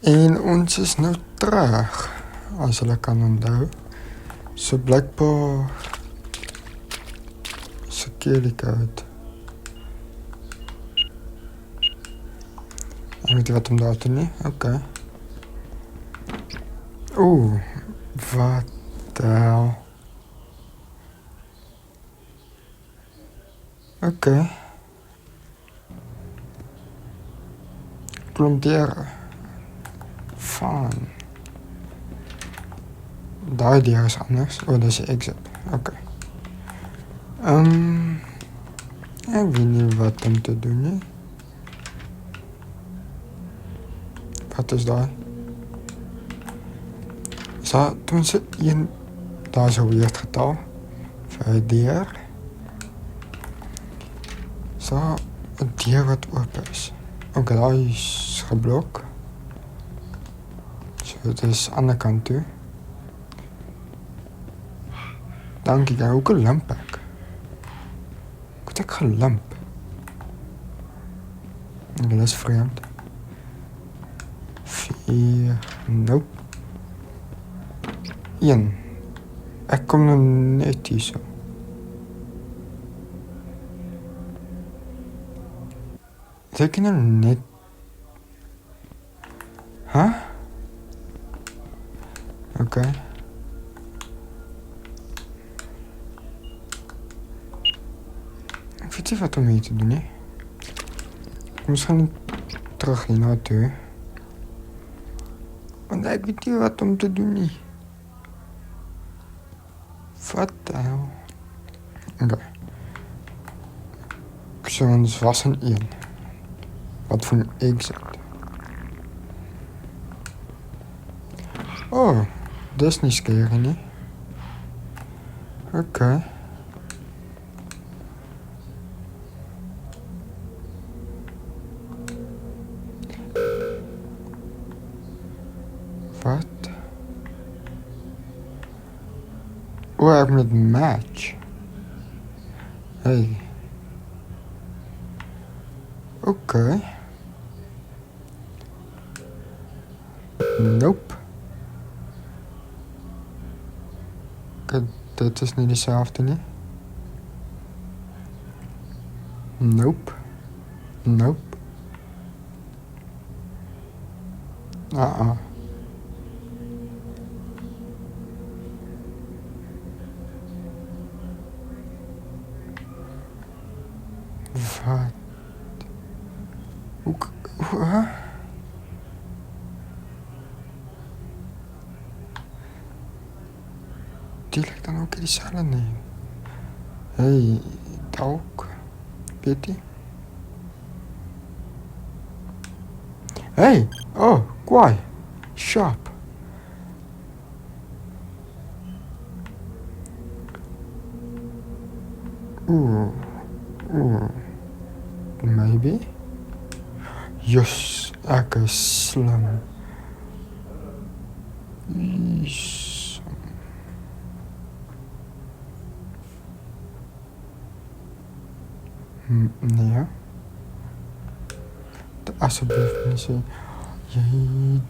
En ons is nou terug, as hulle kan onthou. So blykbaar security code. Ek weet nie wat om daar te doen nie. Okay. Wat de hel. Okay. Klomp diere. Fun. Daai deur is anders. Dis die exit. Okay. Ek weet nie wat om te doen nie. Wat is daai? Toen ze een, daar is een weird getal vir 'n deur. Een deur wat oop is. Okay, daar is geblok. So, dit is aan die kant toe. Dankie, jy ook 'n lamp ek. Ek het gelamp. Dit is vreemd. 4, nope. 1. Ek kom nou net hier so. Ek kan nou net... Okay. Ek weet nie wat om hier te doen nie. Ons gaan terug hier na toe. Want ek weet nie wat om te doen nie. Wat de hel? Okay. So ons was in 1. Wat voor een exit? Dit is niet scary, nie? Okay. Wat? Ek moet match. Hey. Okay. Nope. Dit is nie dieselfde nie. Nope. Nope. Wat? Hoe? Die lijkt dan ook dieselfde nie. Hey, dalk. Weet jy? Hey, kwaai. Sharp. Maybe. Yes, ek is slim. Yes. Nee. Asseblief nie sê, jy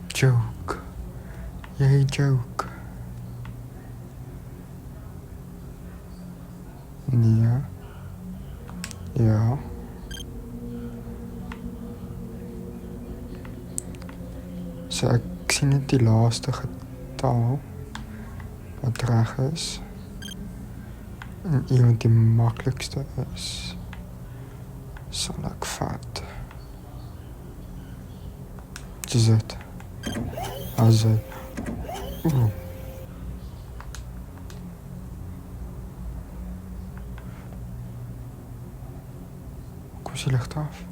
joke. Nee. Ja. So ek sien net die laaste getal wat reg is. En iemand die maklikste is. Sal ek vat. Wat is dit? As hy. Kom sy licht af.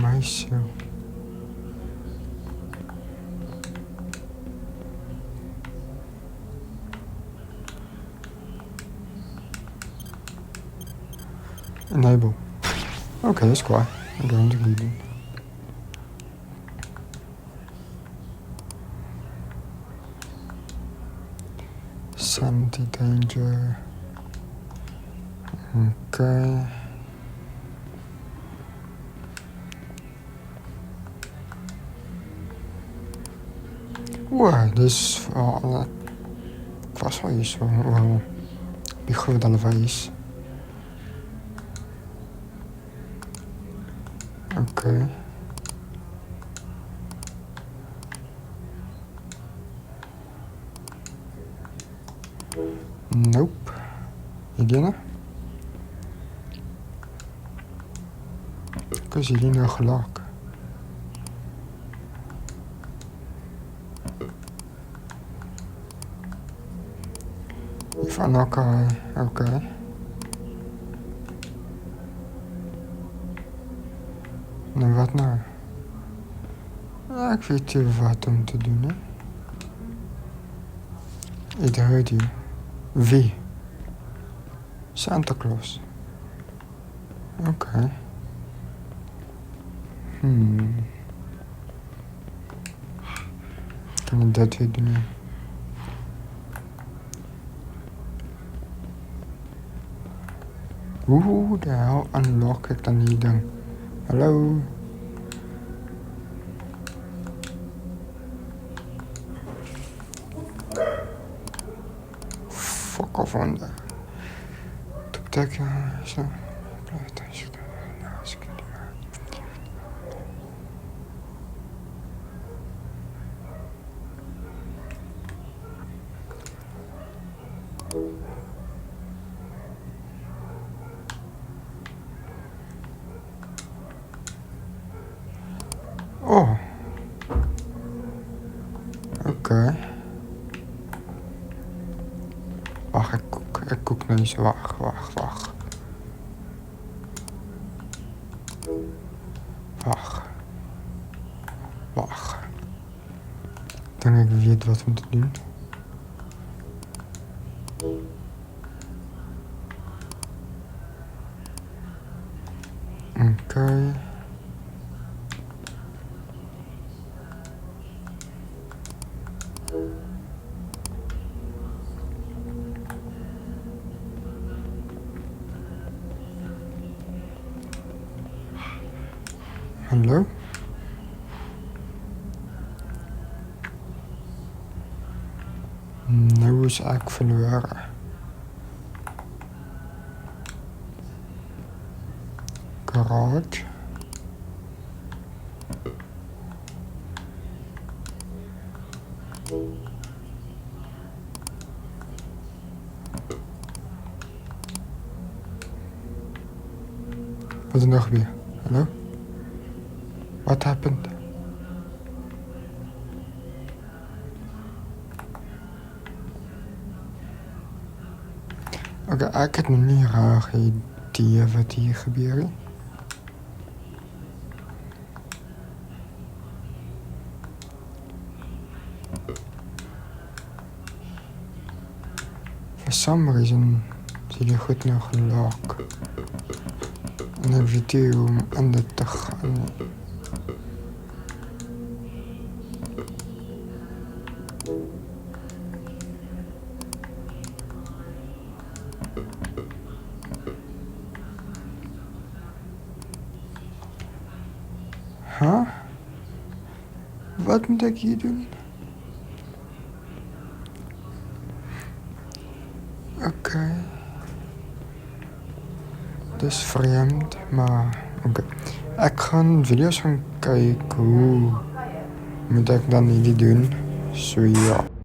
My siel. Enable. Okay, that's quiet. I'm going to leave it. Sanity danger. Okay. Oeh, dus ik was wel iets zo. Wow. Wie groot allebei is. Oké. Nope. Again. Because you didn't know gelak. Van elkaar. Oké. Nou, wat nou? Ja, ik weet hier wat om te doen, hè. It heard you. Wie? Santa Claus. Oké. Kan ik dat weer doen? Hoe de hel unlock ik dan die ding? Hallo? Fuck off on there. Tuk-tak, zo. Oh. Oké. Wacht, ik koek nog eens. Wacht. Ik denk dat ik weet wat we moeten doen. Oké. Hallo? Nu is ik verloren. Garage. Wat is er nog weer? Hallo? What happened? Oké, ik heb nog niet raar idee wat hier gebeurt. For some reason zit je goed nog lock. En dan video om aan de te gaan. Huh? Wat moet ik hier doen? Oké. Dat is vreemd, maar oké. Ik ga video's gaan kijken hoe moet ik dan niet doen. Zo ja.